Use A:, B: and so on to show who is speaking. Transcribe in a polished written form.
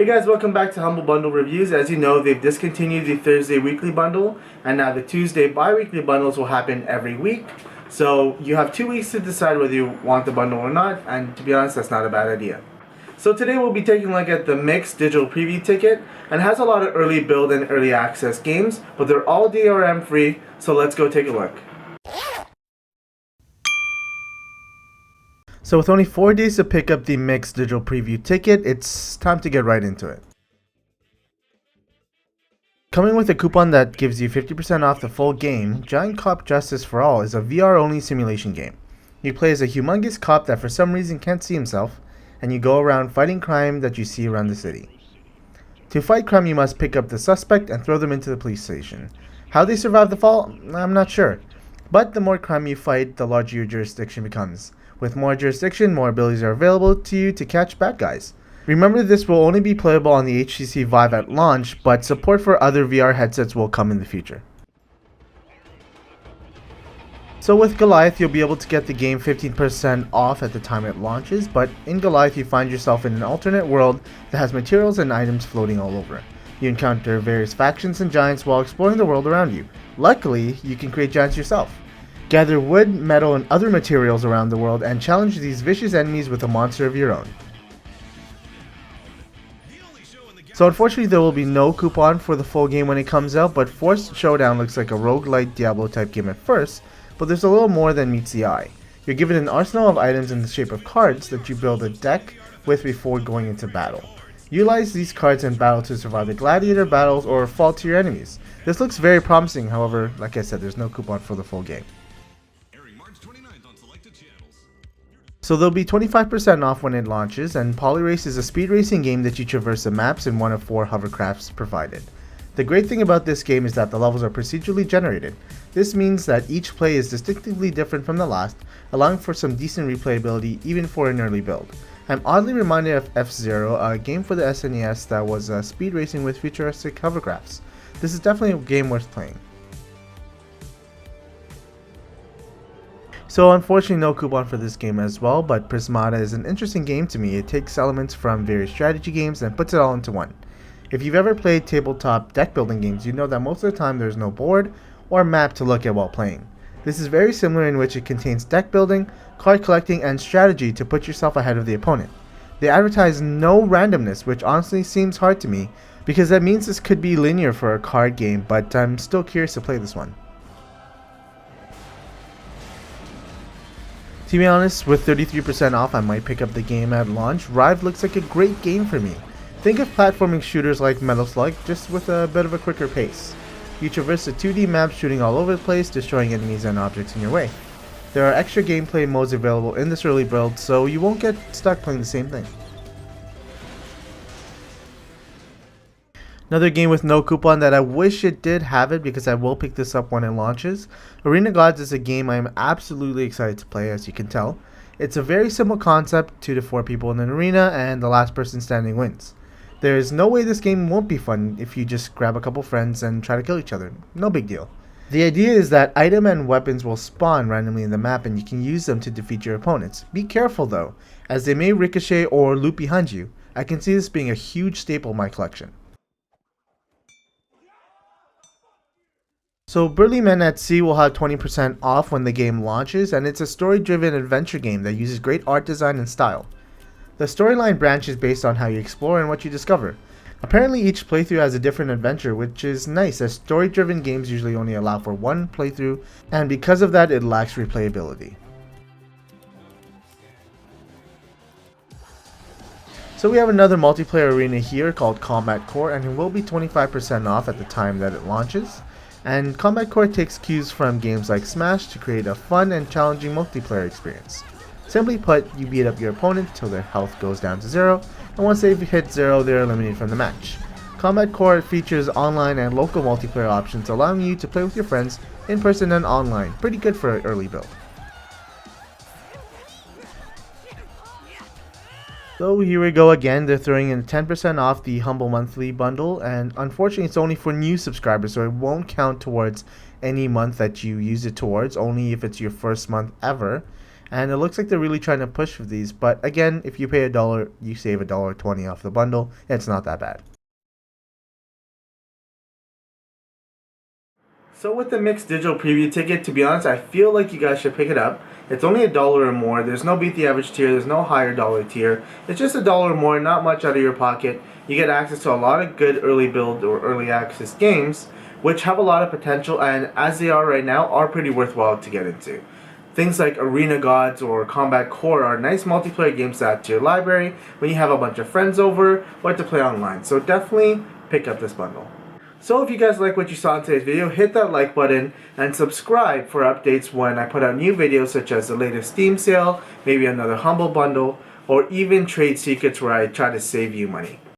A: Hey guys, welcome back to Humble Bundle Reviews. As you know, they've discontinued the Thursday weekly bundle, and now the Tuesday bi-weekly bundles will happen every week. So you have 2 weeks to decide whether you want the bundle or not, and to be honest, that's not a bad idea. So today we'll be taking a look at the Mixed digital preview ticket, and it has a lot of early build and early access games, but they're all DRM free, so let's go take a look. So with only 4 days to pick up the Mixed digital preview ticket, it's time to get right into it. Coming with a coupon that gives you 50% off the full game, Giant Cop Justice for All is a VR-only simulation game. You play as a humongous cop that for some reason can't see himself, and you go around fighting crime that you see around the city. To fight crime, you must pick up the suspect and throw them into the police station. How they survive the fall, I'm not sure. But the more crime you fight, the larger your jurisdiction becomes. With more jurisdiction, more abilities are available to you to catch bad guys. Remember, this will only be playable on the HTC Vive at launch, but support for other VR headsets will come in the future. So with Goliath, you'll be able to get the game 15% off at the time it launches, but in Goliath you find yourself in an alternate world that has materials and items floating all over. You encounter various factions and giants while exploring the world around you. Luckily, you can create giants yourself. Gather wood, metal, and other materials around the world and challenge these vicious enemies with a monster of your own. So unfortunately there will be no coupon for the full game when it comes out, but Forced Showdown looks like a roguelite Diablo type game at first, but there's a little more than meets the eye. You're given an arsenal of items in the shape of cards that you build a deck with before going into battle. Utilize these cards in battle to survive the gladiator battles or fall to your enemies. This looks very promising, however, like I said, there's no coupon for the full game. So there'll be 25% off when it launches, and PolyRace is a speed racing game that you traverse the maps in one of 4 hovercrafts provided. The great thing about this game is that the levels are procedurally generated. This means that each play is distinctively different from the last, allowing for some decent replayability even for an early build. I'm oddly reminded of F-Zero, a game for the SNES that was speed racing with futuristic hovercrafts. This is definitely a game worth playing. So unfortunately no coupon for this game as well, but Prismata is an interesting game to me. It takes elements from various strategy games and puts it all into one. If you've ever played tabletop deck building games, you know that most of the time there's no board or map to look at while playing. This is very similar in which it contains deck building, card collecting, and strategy to put yourself ahead of the opponent. They advertise no randomness, which honestly seems hard to me, because that means this could be linear for a card game, but I'm still curious to play this one. To be honest, with 33% off, I might pick up the game at launch. Rive looks like a great game for me. Think of platforming shooters like Metal Slug, just with a bit of a quicker pace. You traverse a 2D map shooting all over the place, destroying enemies and objects in your way. There are extra gameplay modes available in this early build, so you won't get stuck playing the same thing. Another game with no coupon that I wish it did have it, because I will pick this up when it launches. Arena Gods is a game I am absolutely excited to play, as you can tell. It's a very simple concept, 2 to 4 people in an arena and the last person standing wins. There is no way this game won't be fun if you just grab a couple friends and try to kill each other. No big deal. The idea is that item and weapons will spawn randomly in the map and you can use them to defeat your opponents. Be careful though, as they may ricochet or loop behind you. I can see this being a huge staple in my collection. So Burly Men at Sea will have 20% off when the game launches, and it's a story-driven adventure game that uses great art design and style. The storyline branches based on how you explore and what you discover. Apparently each playthrough has a different adventure, which is nice as story-driven games usually only allow for one playthrough, and because of that it lacks replayability. So we have another multiplayer arena here called Combat Core, and it will be 25% off at the time that it launches. And Combat Core takes cues from games like Smash to create a fun and challenging multiplayer experience. Simply put, you beat up your opponent till their health goes down to 0, and once they've hit 0, they're eliminated from the match. Combat Core features online and local multiplayer options, allowing you to play with your friends in person and online. Pretty good for an early build. So here we go again, they're throwing in 10% off the Humble Monthly bundle, and unfortunately it's only for new subscribers, so it won't count towards any month that you use it towards, only if it's your first month ever. And it looks like they're really trying to push for these. But again, if you pay $1, you save $1.20 off the bundle. It's not that bad. So with the mixed digital preview ticket, to be honest, I feel like you guys should pick it up. It's only $1 or more. There's no beat the average tier. There's no higher dollar tier. It's just $1 or more, not much out of your pocket. You get access to a lot of good early build or early access games, which have a lot of potential, and as they are right now, are pretty worthwhile to get into. Things like Arena Gods or Combat Core are nice multiplayer games to add to your library when you have a bunch of friends over or to play online. So definitely pick up this bundle. So if you guys like what you saw in today's video, hit that like button and subscribe for updates when I put out new videos such as the latest Steam sale, maybe another Humble bundle, or even trade secrets where I try to save you money.